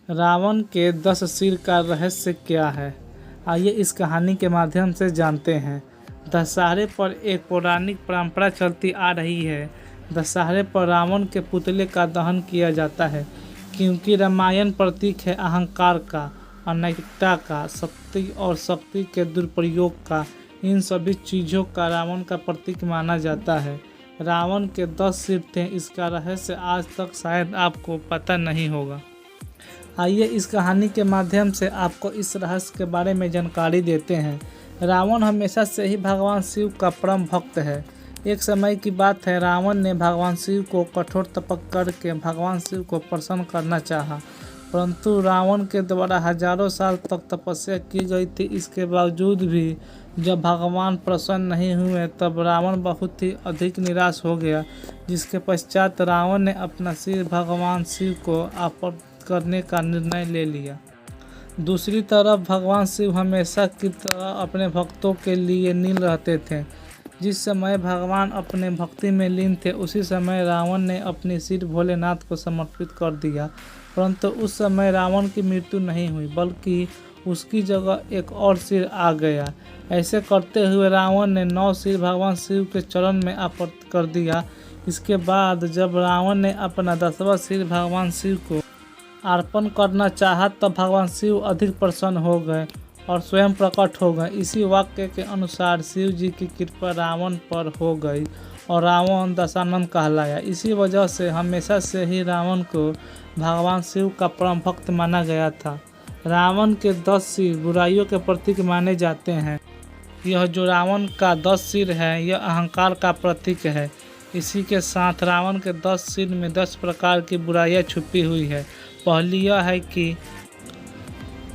रावण के 10 सिर का रहस्य क्या है? आइए इस कहानी के माध्यम से जानते हैं। दशहरे पर एक पौराणिक परंपरा चलती आ रही है। दशहरे पर रावण के पुतले का दहन किया जाता है, क्योंकि रामायण प्रतीक है अहंकार का, अनैतिकता का, शक्ति और शक्ति के दुरुपयोग का। इन सभी चीज़ों का रावण का प्रतीक माना जाता है। रावण के 10 सिर थे, इसका रहस्य आज तक शायद आपको पता नहीं होगा। आइए इस कहानी के माध्यम से आपको इस रहस्य के बारे में जानकारी देते हैं। रावण हमेशा से ही भगवान शिव का परम भक्त है। एक समय की बात है, रावण ने भगवान शिव को कठोर तपस्या करके भगवान शिव को प्रसन्न करना चाहा, परंतु रावण के द्वारा हजारों साल तक तपस्या की गई थी। इसके बावजूद भी जब भगवान प्रसन्न नहीं हुए, तब रावण बहुत ही अधिक निराश हो गया, जिसके पश्चात रावण ने अपना सिर भगवान शिव को अर्पण करने का निर्णय ले लिया। दूसरी तरफ भगवान शिव हमेशा की तरह अपने भक्तों के लिए नील रहते थे। जिस समय भगवान अपने भक्ति में लीन थे, उसी समय रावण ने अपनी सिर भोलेनाथ को समर्पित कर दिया। परंतु उस समय रावण की मृत्यु नहीं हुई, बल्कि उसकी जगह एक और सिर आ गया। ऐसे करते हुए रावण ने 9 सिर भगवान शिव के चरण में अर्पण कर दिया। इसके बाद जब रावण ने अपना 10वां सिर भगवान शिव को अर्पण करना चाहा, तब भगवान शिव अधिक प्रसन्न हो गए और स्वयं प्रकट हो गए। इसी वाक्य के अनुसार शिव जी की कृपा रावण पर हो गई और रावण दशानन कहलाया। इसी वजह से हमेशा से ही रावण को भगवान शिव का परम भक्त माना गया था। रावण के 10 सिर बुराइयों के प्रतीक माने जाते हैं। यह जो रावण का 10 सिर है, यह अहंकार का प्रतीक है। इसी के साथ रावण के 10 सिर में 10 प्रकार की बुराइयां छुपी हुई है। पहली यह है कि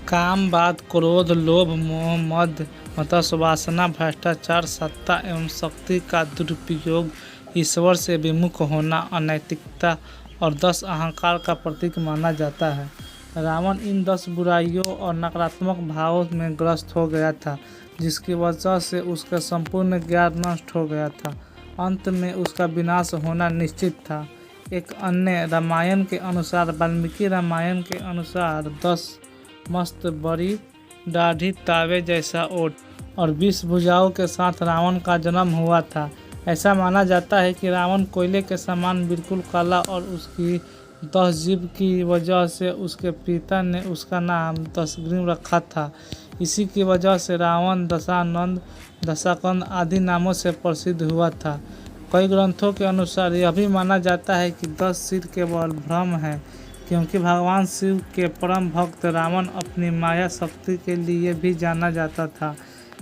काम, वाद, क्रोध, लोभ, मोह, मद, मत्स्य, वासना, भ्रष्टाचार, सत्ता एवं शक्ति का दुरुपयोग, ईश्वर से विमुख होना, अनैतिकता और 10 अहंकार का प्रतीक माना जाता है। रावण इन 10 बुराइयों और नकारात्मक भावों में ग्रस्त हो गया था, जिसकी वजह से उसका संपूर्ण ज्ञान नष्ट हो गया था। अंत में उसका विनाश होना निश्चित था। एक अन्य रामायण के अनुसार, वाल्मीकि रामायण के अनुसार 10 मस्त, बड़ी दाढ़ी, तावे जैसा ओठ और 20 भुजाओं के साथ रावण का जन्म हुआ था। ऐसा माना जाता है कि रावण कोयले के समान बिल्कुल काला और उसकी 10 जीभ की वजह से उसके पिता ने उसका नाम दशग्रीव रखा था। इसी की वजह से रावण दशानन, दशाकंद आदि नामों से प्रसिद्ध हुआ था। कई ग्रंथों के अनुसार यह भी माना जाता है कि 10 सिर केवल भ्रम है, क्योंकि भगवान शिव के परम भक्त रावण अपनी माया शक्ति के लिए भी जाना जाता था।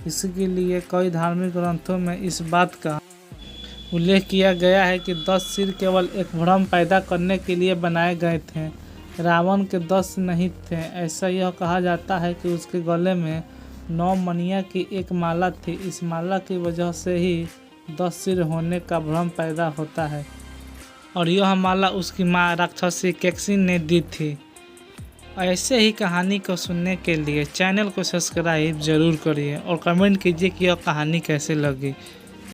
इसके लिए कई धार्मिक ग्रंथों में इस बात का उल्लेख किया गया है कि 10 सिर केवल एक भ्रम पैदा करने के लिए बनाए गए थे। रावण के 10 नहीं थे। ऐसा यह कहा जाता है कि उसके गले में 9 मणियाँ की एक माला थी। इस माला की वजह से ही 10 सिर होने का भ्रम पैदा होता है और यह माला उसकी माँ राक्षसी कैकसी ने दी थी। ऐसे ही कहानी को सुनने के लिए चैनल को सब्सक्राइब जरूर करिए और कमेंट कीजिए कि यह कहानी कैसे लगी।